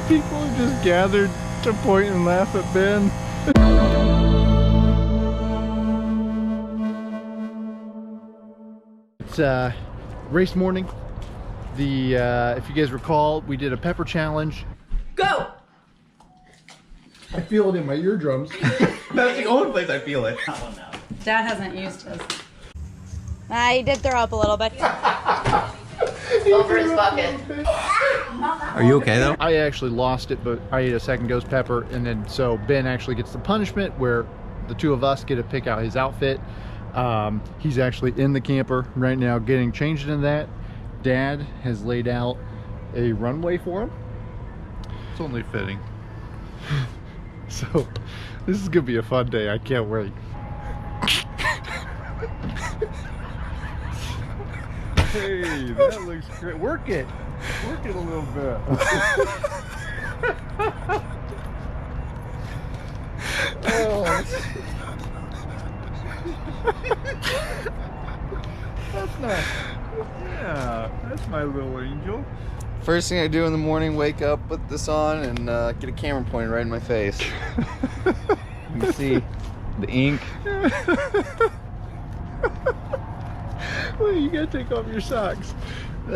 People just gathered to point and laugh at Ben. It's race morning. If you guys recall, we did a pepper challenge. Go! I feel it in my eardrums. That's the only place I feel it. Dad hasn't used his. He did throw up a little bit. Over his bucket. Are you okay though? I actually lost it, but I ate a second ghost pepper, and then so Ben actually gets the punishment where the two of us get to pick out his outfit. He's actually in the camper right now getting changed into that. Dad has laid out a runway for him. It's only fitting. So this is gonna be a fun day. I can't wait. Hey, that looks great. Work it a little bit. Oh. That's not. Yeah, that's my little angel. First thing I do in the morning, wake up, put this on, and get a camera pointed right in my face. You can see the ink. Well, you gotta take off your socks. You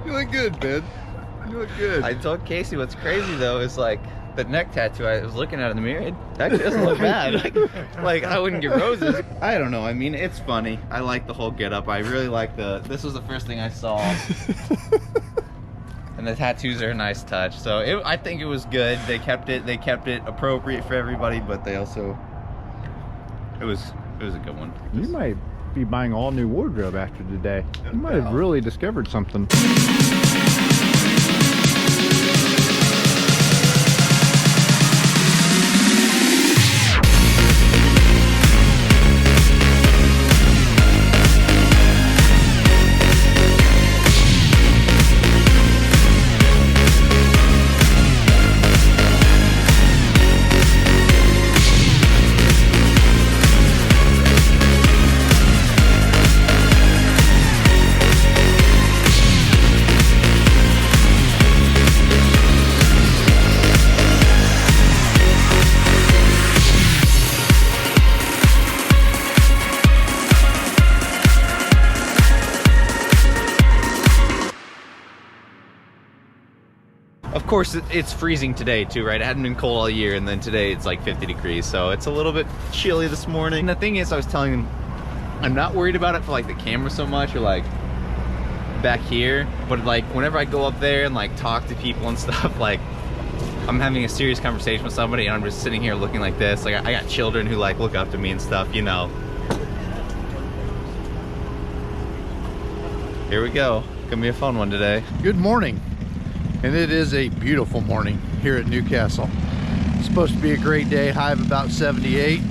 look good, Ben. You look good. I told Kacy what's crazy though is like the neck tattoo I was looking at in the mirror, it actually doesn't look bad. Like I wouldn't get roses. I don't know, I mean, it's funny. I like the whole get up. I really like this was the first thing I saw. And the tattoos are a nice touch. So I think it was good. They kept it appropriate for everybody, but they also, it was a good one. You might be buying all new wardrobe after today. You might have really discovered something. Of course, it's freezing today too, right? It hadn't been cold all year, and then today it's like 50 degrees, so it's a little bit chilly this morning. And the thing is, I was telling them, I'm not worried about it for like the camera so much, or like back here, but like whenever I go up there and like talk to people and stuff, like I'm having a serious conversation with somebody and I'm just sitting here looking like this. Like I got children who like look up to me and stuff, you know. Here we go. Gonna be a fun one today. Good morning. And it is a beautiful morning here at Newcastle. It's supposed to be a great day, high of about 78.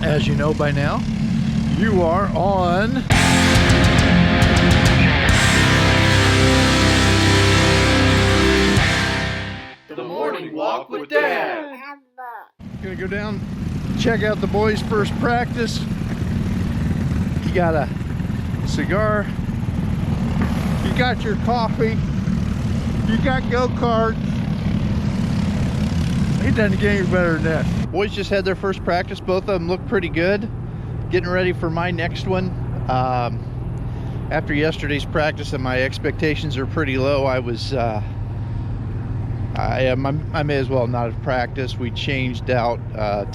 As you know by now, you are on The Morning Walk with Dad. Gonna go down, check out the boys' first practice. You got a cigar, you got your coffee, you got go-karts. Ain't done get any better than that. Boys just had their first practice. Both of them look pretty good. Getting ready for my next one. After yesterday's practice, and my expectations are pretty low, I may as well not have practiced. We changed out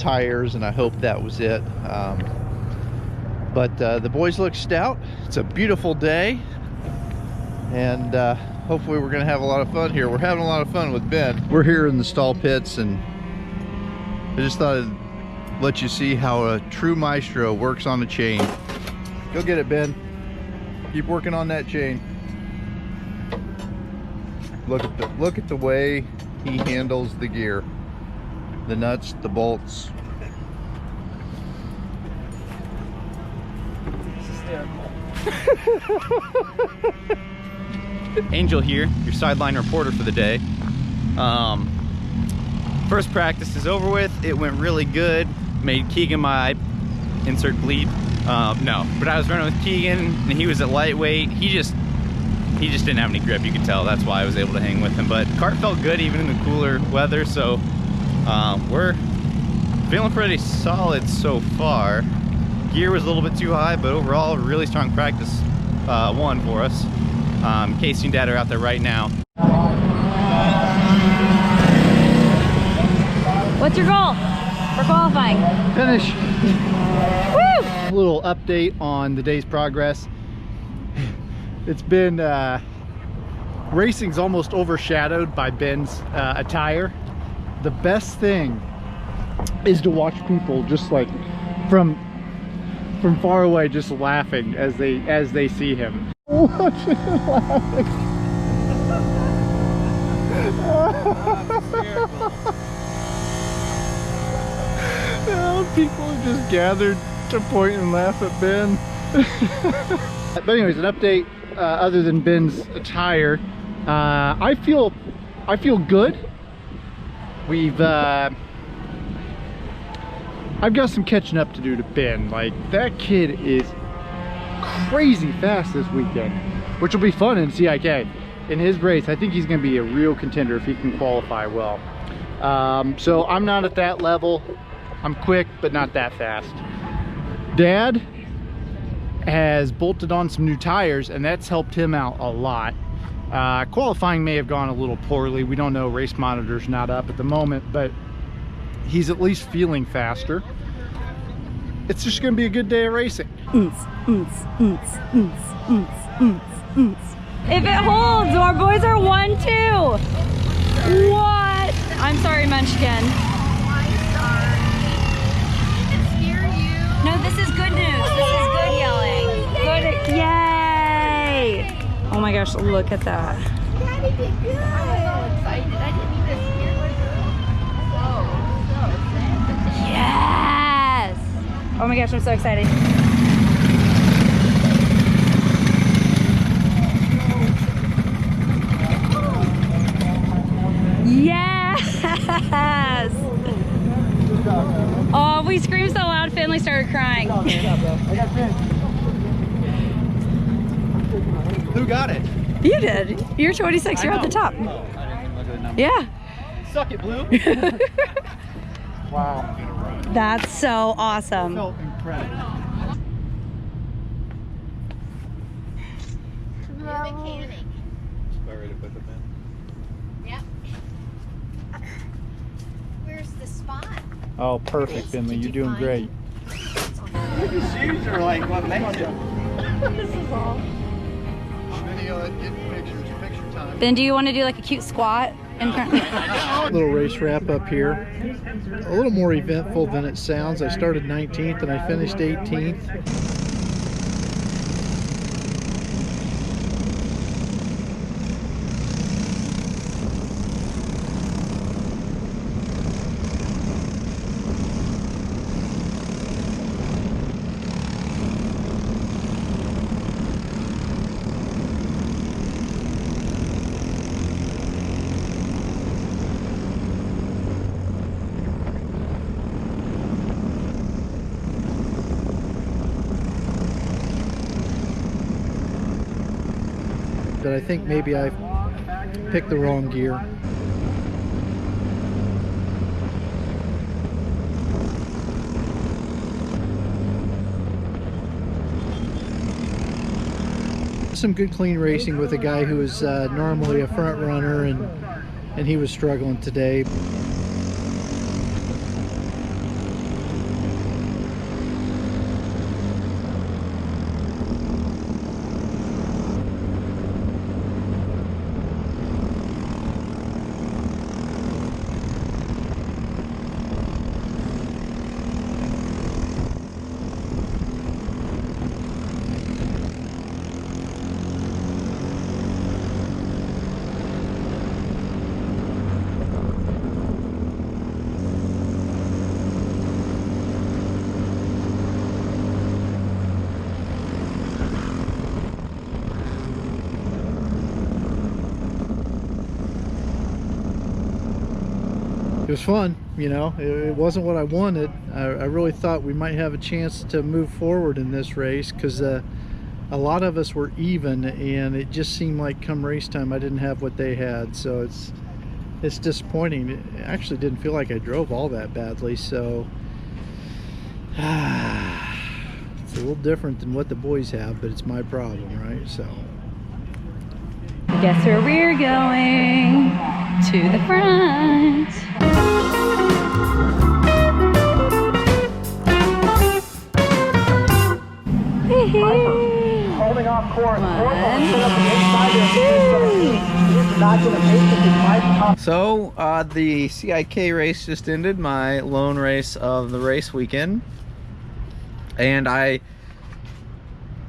tires, and I hope that was it. But the boys look stout. It's a beautiful day, and hopefully we're gonna have a lot of fun here. We're having a lot of fun with Ben. We're here in the Stahl pits, and I just thought I'd let you see how a true maestro works on a chain. Go get it, Ben. Keep working on that chain. Look at the way he handles the gear, the nuts, the bolts. Angel here, your sideline reporter for the day. First practice is over with. It went really good. Made Keegan my insert bleed. No, but I was running with Keegan and he was at lightweight. He just he just didn't have any grip, you could tell. That's why I was able to hang with him. But kart felt good even in the cooler weather, so we're feeling pretty solid so far. Gear was a little bit too high, but overall, really strong practice one for us. Kacy and Dad are out there right now. What's your goal for qualifying? Finish. Woo! A little update on the day's progress. It's been racing's almost overshadowed by Ben's attire. The best thing is to watch people just like from far away, just laughing as they see him. Watch him laughing. People have just gathered to point and laugh at Ben. But anyways, an update other than Ben's attire. I feel good. I've got some catching up to do to Ben. Like, that kid is crazy fast this weekend, which will be fun in CIK. In his race, I think he's going to be a real contender if he can qualify well. So I'm not at that level. I'm quick, but not that fast. Dad has bolted on some new tires, and that's helped him out a lot. Qualifying may have gone a little poorly. We don't know. Race monitor's not up at the moment, but he's at least feeling faster. It's just going to be a good day of racing. If it holds, our boys are 1-2. What? I'm sorry, Munchkin. No, this is good news. This is good yelling. Good. Yay! Oh my gosh, look at that. Daddy did good. I'm so excited. I didn't even hear what so Yes! Oh my gosh, I'm so excited. Yes! Oh, we screamed so loud, Finley started crying. Who got it? You did. You're 26, you're at the top. Yeah. Suck it, Blue. Wow. That's so awesome. Felt incredible. mechanic. Ready to put them in? Yep. Where's the spot? Oh, perfect, Finley. You're doing great. The shoes are like what makes it. Video, getting pictures, picture time. Ben, do you want to do like a cute squat? Little race wrap up here. A little more eventful than it sounds. I started 19th and I finished 18th. But I think maybe I picked the wrong gear. Some good clean racing with a guy who is normally a front runner, and he was struggling today. It was fun, you know. It wasn't what I wanted. I really thought we might have a chance to move forward in this race because a lot of us were even, and it just seemed like come race time I didn't have what they had, so it's disappointing. It actually didn't feel like I drove all that badly, so it's a little different than what the boys have, but it's my problem, right? So Guess where we're going? To the front. Holding off course. So the CIK race just ended, my lone race of the race weekend, and I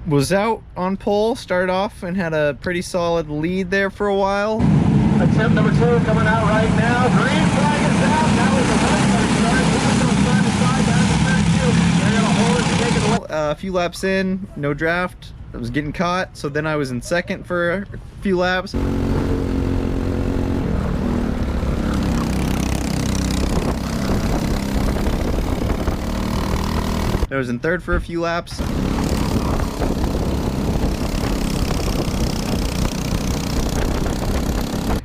was out on pole, started off and had a pretty solid lead there for a while. Attempt number 2 coming out right now. Green flag is out. That was a nice start. They're gonna hold it to take it away. A few laps in, no draft. I was getting caught, so then I was in second for a few laps. I was in third for a few laps.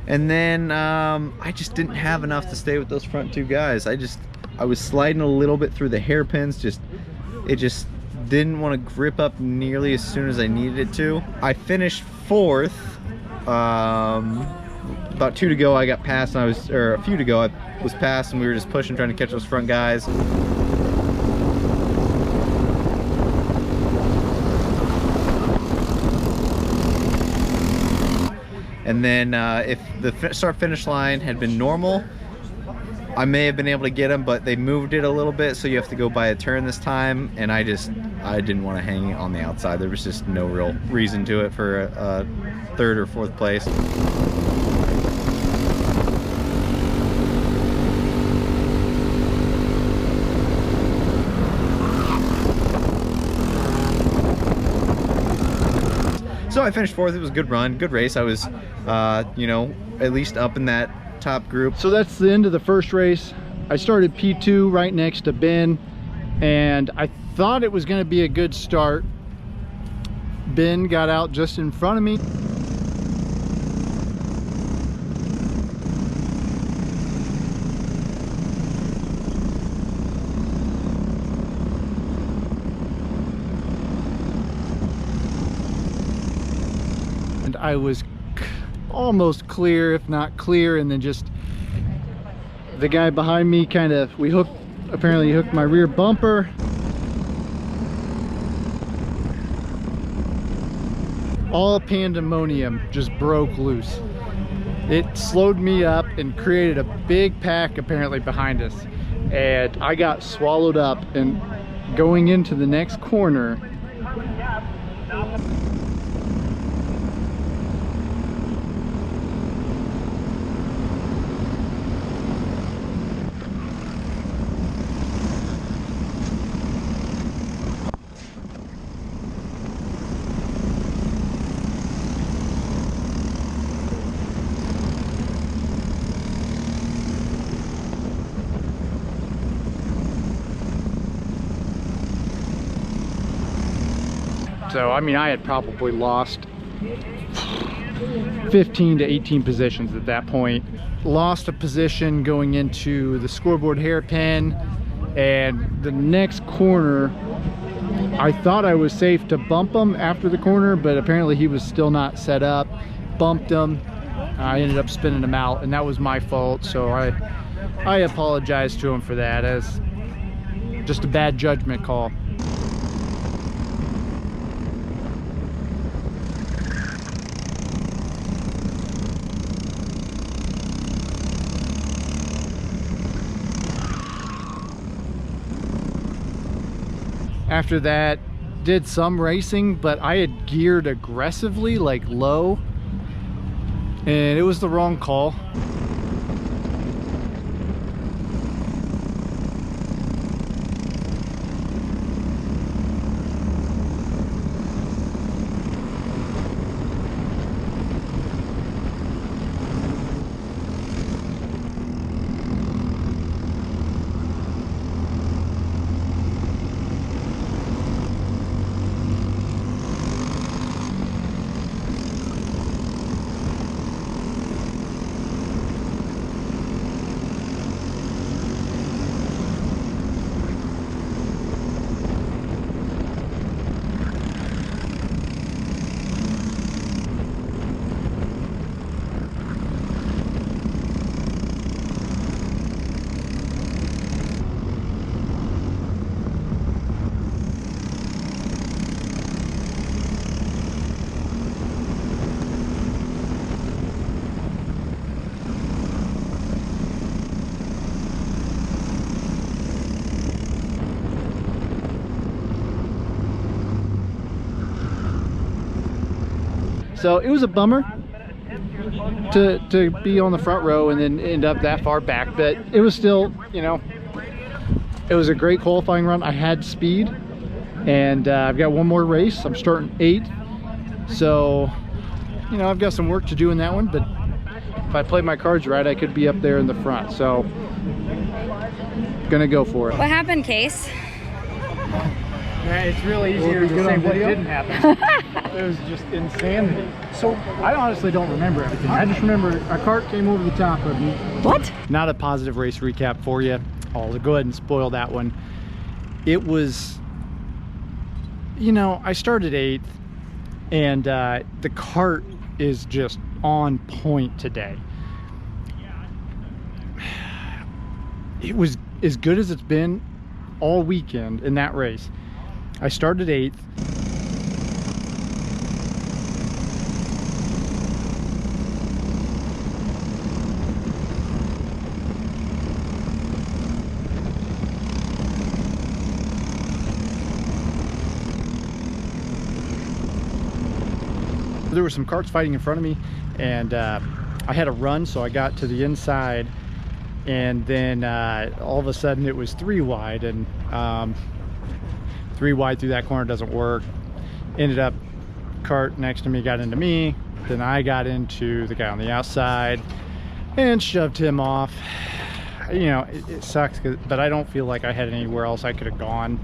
And then I just didn't have enough to stay with those front 2 guys. I was sliding a little bit through the hairpins. It just didn't want to grip up nearly as soon as I needed it to. I finished 4th. About 2 to go, I got passed, and a few to go, I was passed, and we were just pushing, trying to catch those front guys. And then if the start-finish line had been normal, I may have been able to get them, but they moved it a little bit, so you have to go by a turn this time, and I didn't want to hang on the outside. There was just no real reason to it for a 3rd or 4th place. So I finished 4th. It was a good run, good race. I was, you know, at least up in that top group. So that's the end of the first race. I started P2 right next to Ben, and I thought it was going to be a good start. Ben got out just in front of me. And I was almost clear, if not clear, and then just the guy behind me apparently hooked my rear bumper. All pandemonium just broke loose. It slowed me up and created a big pack apparently behind us, and I got swallowed up. And going into the next corner, so I mean, I had probably lost 15 to 18 positions at that point. Lost a position going into the scoreboard hairpin, and the next corner, I thought I was safe to bump him after the corner, but apparently he was still not set up. Bumped him. I ended up spinning him out, and that was my fault, so I apologize to him for that, as just a bad judgment call. After that, did some racing, but I had geared aggressively, like low, and it was the wrong call. So it was a bummer to be on the front row and then end up that far back, but it was still, you know, it was a great qualifying run. I had speed, and I've got one more race. I'm starting 8th, so you know, I've got some work to do in that one, but if I play my cards right, I could be up there in the front, so gonna go for it. What happened, Case? Yeah, it's really easier to say what didn't happen. It was just insanity. So I honestly don't remember everything. I just remember a cart came over the top of me. What? Not a positive race recap for you. I'll go ahead and spoil that one. It was, you know, I started 8th, and the cart is just on point today. It was as good as it's been all weekend in that race. I started 8th. There were some carts fighting in front of me, and I had a run, so I got to the inside, and then all of a sudden it was 3 wide, and 3 wide through that corner doesn't work. Ended up, cart next to me got into me, then I got into the guy on the outside and shoved him off. You know, it sucks, but I don't feel like I had anywhere else I could have gone.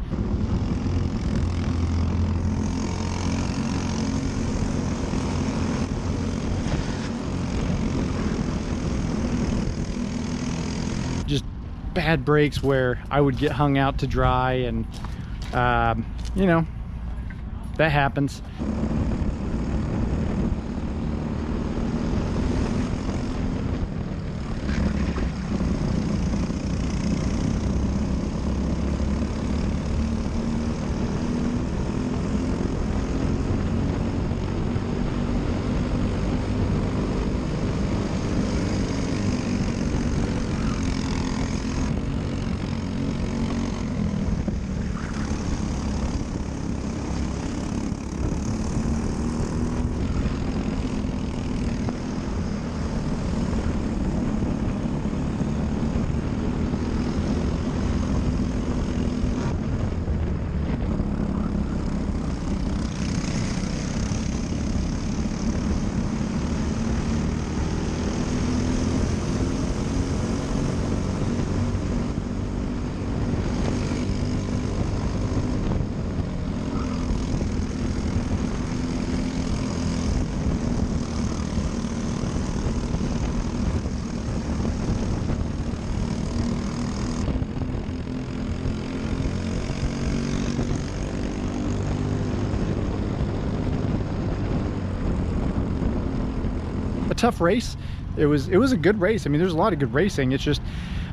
Just bad breaks where I would get hung out to dry, and you know, that happens. A tough race. It was a good race. I mean, there's a lot of good racing. It's just,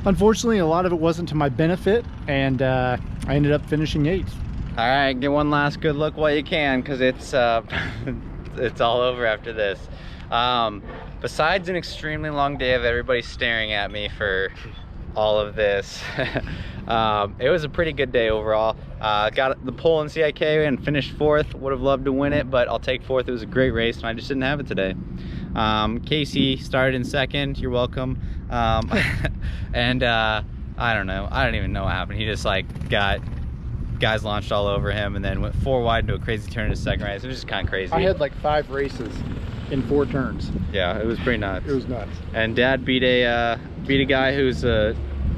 unfortunately, a lot of it wasn't to my benefit, and I ended up finishing 8th. All right, get one last good look while you can, because it's it's all over after this. Besides an extremely long day of everybody staring at me for all of this, it was a pretty good day overall. Got the pole in CIK and finished 4th. Would have loved to win it, but I'll take 4th. It was a great race, and I just didn't have it today. Kacy started in 2nd. You're welcome. And I don't know. I don't even know what happened. He just like got guys launched all over him, and then went 4 wide into a crazy turn in his 2nd race. It was just kind of crazy. I had like 5 races in 4 turns. Yeah, it was pretty nuts. It was nuts. And Dad beat a guy who's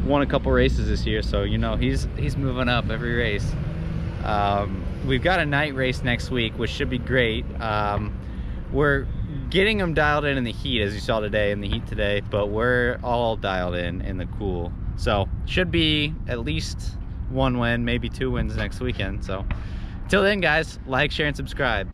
won a couple races this year, so you know he's moving up every race. We've got a night race next week, which should be great. We're getting them dialed in the heat, as you saw today, in the heat today, but we're all dialed in the cool. So should be at least 1 win, maybe 2 wins next weekend. So till then, guys, like, share, and subscribe.